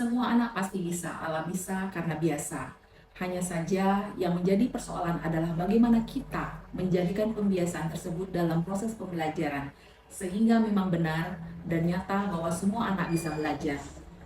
Semua anak pasti bisa, ala bisa karena biasa. Hanya saja yang menjadi persoalan adalah bagaimana kita menjadikan pembiasaan tersebut dalam proses pembelajaran, sehingga memang benar dan nyata bahwa semua anak bisa belajar.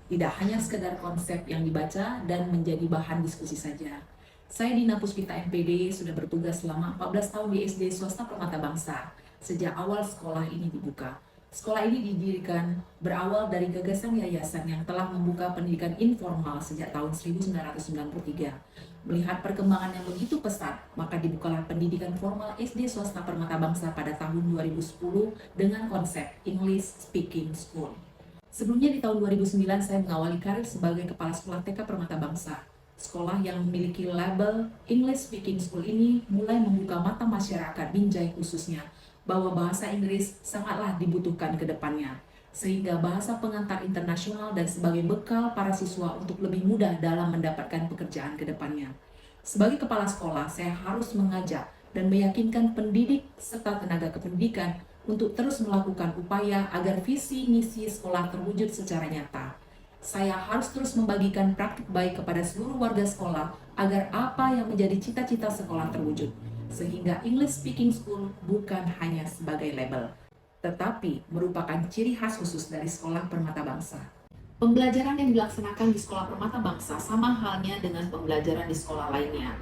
Tidak hanya sekedar konsep yang dibaca dan menjadi bahan diskusi saja. Saya Dina Puspita MPD sudah bertugas selama 14 tahun di SD swasta Permata Bangsa sejak awal sekolah ini dibuka. Sekolah ini didirikan berawal dari gagasan yayasan yang telah membuka pendidikan informal sejak tahun 1993. Melihat perkembangan yang begitu pesat, maka dibukalah pendidikan formal SD swasta Permata Bangsa pada tahun 2010 dengan konsep English Speaking School. Sebelumnya di tahun 2009 saya mengawali karir sebagai Kepala Sekolah TK Permata Bangsa. Sekolah yang memiliki label English Speaking School ini mulai membuka mata masyarakat Binjai khususnya bahwa bahasa Inggris sangatlah dibutuhkan ke depannya, sehingga bahasa pengantar internasional dan sebagai bekal para siswa untuk lebih mudah dalam mendapatkan pekerjaan ke depannya. Sebagai kepala sekolah, saya harus mengajak dan meyakinkan pendidik serta tenaga kependidikan untuk terus melakukan upaya agar visi misi sekolah terwujud secara nyata. Saya harus terus membagikan praktik baik kepada seluruh warga sekolah agar apa yang menjadi cita-cita sekolah terwujud. Sehingga English Speaking School bukan hanya sebagai label, tetapi merupakan ciri khas khusus dari Sekolah Permata Bangsa. Pembelajaran yang dilaksanakan di Sekolah Permata Bangsa sama halnya dengan pembelajaran di sekolah lainnya.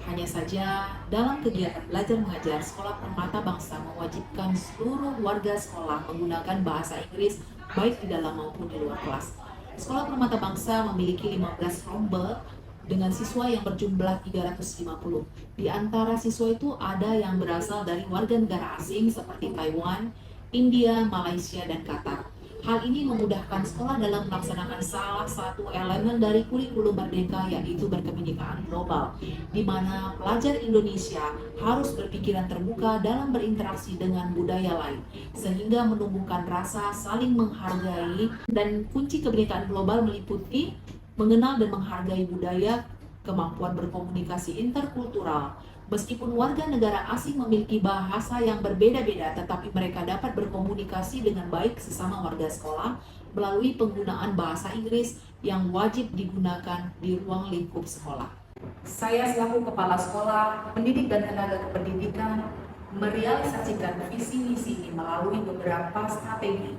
Hanya saja dalam kegiatan belajar mengajar, Sekolah Permata Bangsa mewajibkan seluruh warga sekolah menggunakan bahasa Inggris baik di dalam maupun di luar kelas. Sekolah Permata Bangsa memiliki 15 rombel dengan siswa yang berjumlah 350. Di antara siswa itu ada yang berasal dari warga negara asing seperti Taiwan, India, Malaysia, dan Qatar. Hal ini memudahkan sekolah dalam melaksanakan salah satu elemen dari kurikulum Merdeka, yaitu berkebinekaan global, di mana pelajar Indonesia harus berpikiran terbuka dalam berinteraksi dengan budaya lain, sehingga menumbuhkan rasa saling menghargai, dan kunci kebinekaan global meliputi mengenal dan menghargai budaya, kemampuan berkomunikasi interkultural. Meskipun warga negara asing memiliki bahasa yang berbeda-beda, tetapi mereka dapat berkomunikasi dengan baik sesama warga sekolah melalui penggunaan bahasa Inggris yang wajib digunakan di ruang lingkup sekolah. Saya selaku kepala sekolah, pendidik dan tenaga kependidikan merealisasikan visi misi ini melalui beberapa strategi.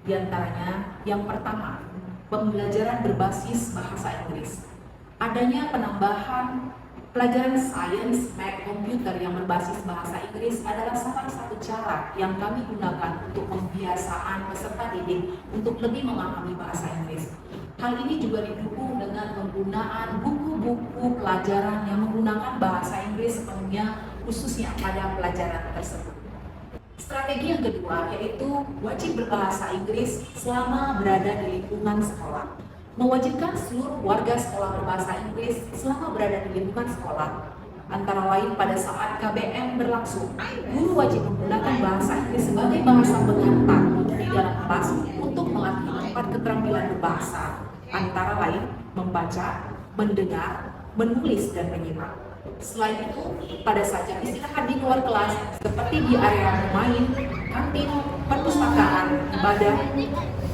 Di antaranya, yang pertama, pembelajaran berbasis bahasa Inggris. Adanya penambahan pelajaran sains, math, komputer yang berbasis bahasa Inggris adalah salah satu cara yang kami gunakan untuk pembiasaan peserta didik untuk lebih memahami bahasa Inggris. Hal ini juga didukung dengan penggunaan buku-buku pelajaran yang menggunakan bahasa Inggris sepenuhnya, khususnya pada pelajaran tersebut. Strategi yang kedua yaitu wajib berbahasa Inggris selama berada di lingkungan sekolah. Mewajibkan seluruh warga sekolah berbahasa Inggris selama berada di lingkungan sekolah. Antara lain pada saat KBM berlangsung, guru wajib menggunakan bahasa Inggris sebagai bahasa pengantar di dalam kelas untuk melatih 4 keterampilan berbahasa, antara lain membaca, mendengar, menulis, dan menyimak. Selain itu, pada saat jam istirahat di luar kelas, seperti di area bermain, kantin, perpustakaan,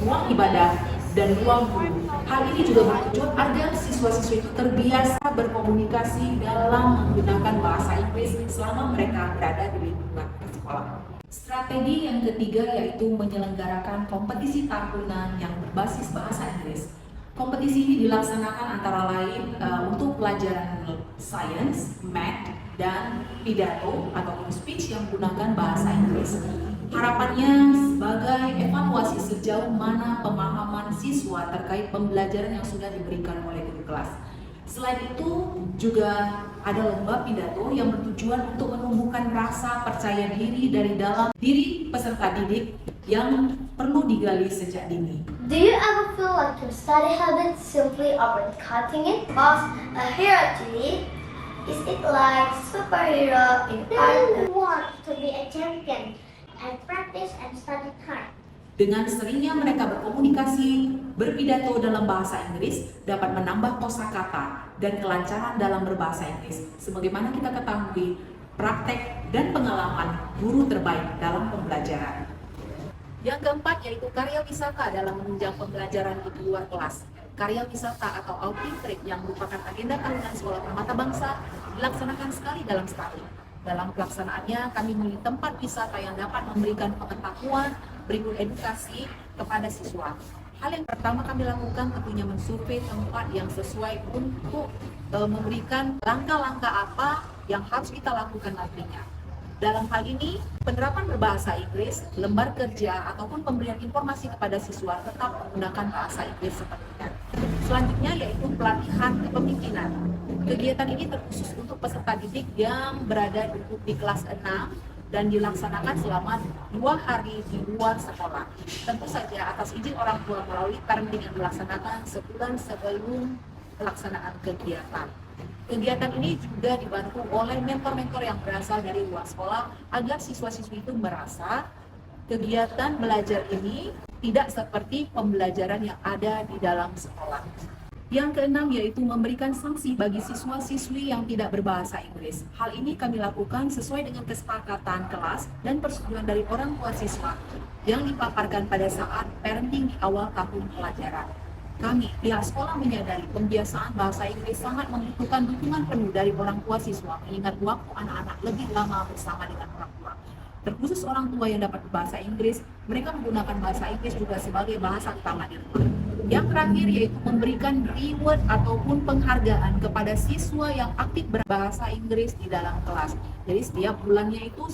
ruang ibadah, dan ruang guru. Hal ini juga bertujuan agar siswa-siswi itu terbiasa berkomunikasi dalam menggunakan bahasa Inggris selama mereka berada di lingkungan sekolah. Strategi yang ketiga yaitu menyelenggarakan kompetisi tahunan yang berbasis bahasa Inggris. Kompetisi ini dilaksanakan antara lain untuk pelajaran sains, math, dan pidato atau speech yang menggunakan bahasa Inggris. Harapannya sebagai evaluasi sejauh mana pemahaman siswa terkait pembelajaran yang sudah diberikan oleh guru kelas. Selain itu juga ada lomba pidato yang bertujuan untuk menumbuhkan rasa percaya diri dari dalam diri peserta didik yang perlu digali sejak dini. Do you ever feel like your study habits simply aren't cutting it? Because a hero to me, is it like superhero in art? Want to be a champion and practice and study hard. Dengan seringnya mereka berkomunikasi, berpidato dalam bahasa Inggris dapat menambah kosakata dan kelancaran dalam berbahasa Inggris. Sebagaimana kita ketahui, praktek dan pengalaman guru terbaik dalam pembelajaran. Yang keempat yaitu karya wisata dalam menunjang pembelajaran di luar kelas. Karya wisata atau outing trip yang merupakan agenda tahunan Sekolah Permata Bangsa dilaksanakan sekali dalam setahun. Dalam pelaksanaannya, kami memilih tempat wisata yang dapat memberikan pengetahuan, berikut edukasi kepada siswa. Hal yang pertama kami lakukan tentunya mensurvei tempat yang sesuai untuk memberikan langkah-langkah apa yang harus kita lakukan nantinya. Dalam hal ini, penerapan berbahasa Inggris, lembar kerja, ataupun pemberian informasi kepada siswa tetap menggunakan bahasa Inggris sepenuhnya. Selanjutnya yaitu pelatihan kepemimpinan. Kegiatan ini terkhusus untuk peserta didik yang berada di kelas 6 dan dilaksanakan selama 2 hari di luar sekolah. Tentu saja atas izin orang tua melalui parenting yang dilaksanakan sebulan sebelum pelaksanaan kegiatan. Kegiatan ini juga dibantu oleh mentor-mentor yang berasal dari luar sekolah agar siswa-siswi itu merasa kegiatan belajar ini tidak seperti pembelajaran yang ada di dalam sekolah. Yang keenam yaitu memberikan sanksi bagi siswa-siswi yang tidak berbahasa Inggris. Hal ini kami lakukan sesuai dengan kesepakatan kelas dan persetujuan dari orang tua siswa yang dipaparkan pada saat parenting di awal tahun pelajaran. Kami, pihak sekolah menyadari pembiasaan bahasa Inggris sangat membutuhkan dukungan penuh dari orang tua siswa mengingat waktu anak-anak lebih lama bersama dengan orang tua. Terkhusus orang tua yang dapat berbahasa Inggris, mereka menggunakan bahasa Inggris juga sebagai bahasa utama di rumah. Yang terakhir yaitu memberikan reward ataupun penghargaan kepada siswa yang aktif berbahasa Inggris di dalam kelas. Jadi setiap bulannya itu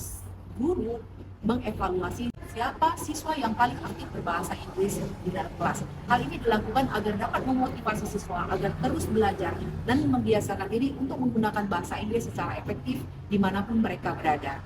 guru mengevaluasi siapa siswa yang paling aktif berbahasa Inggris di dalam kelas. Hal ini dilakukan agar dapat memotivasi siswa agar terus belajar dan membiasakan diri untuk menggunakan bahasa Inggris secara efektif dimanapun mereka berada.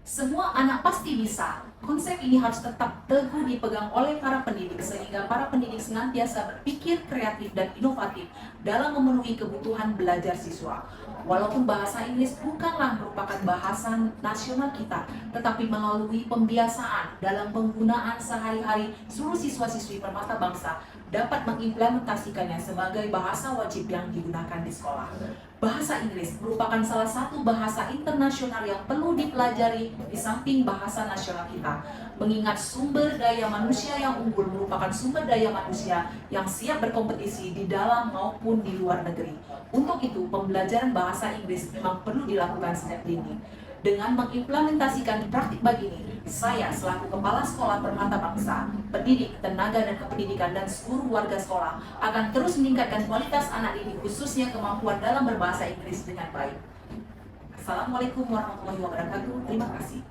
Semua anak pasti bisa. Konsep ini harus tetap teguh dipegang oleh para pendidik sehingga para pendidik senantiasa berpikir kreatif dan inovatif dalam memenuhi kebutuhan belajar siswa. Walaupun bahasa Inggris bukanlah merupakan bahasa nasional kita, tetapi melalui pembiasaan dalam penggunaan sehari-hari, seluruh siswa-siswi Permata Bangsa dapat mengimplementasikannya sebagai bahasa wajib yang digunakan di sekolah. Bahasa Inggris merupakan salah satu bahasa internasional yang perlu dipelajari di samping bahasa nasional kita. Mengingat sumber daya manusia yang unggul merupakan sumber daya manusia yang siap berkompetisi di dalam maupun di luar negeri. Untuk itu, pembelajaran bahasa Inggris memang perlu dilakukan sejak dini. Dengan mengimplementasikan praktik begini, saya selaku Kepala Sekolah Permata Bangsa, pendidik, tenaga dan kependidikan dan seluruh warga sekolah akan terus meningkatkan kualitas anak didik khususnya kemampuan dalam berbahasa Inggris dengan baik. Assalamualaikum warahmatullahi wabarakatuh. Terima kasih.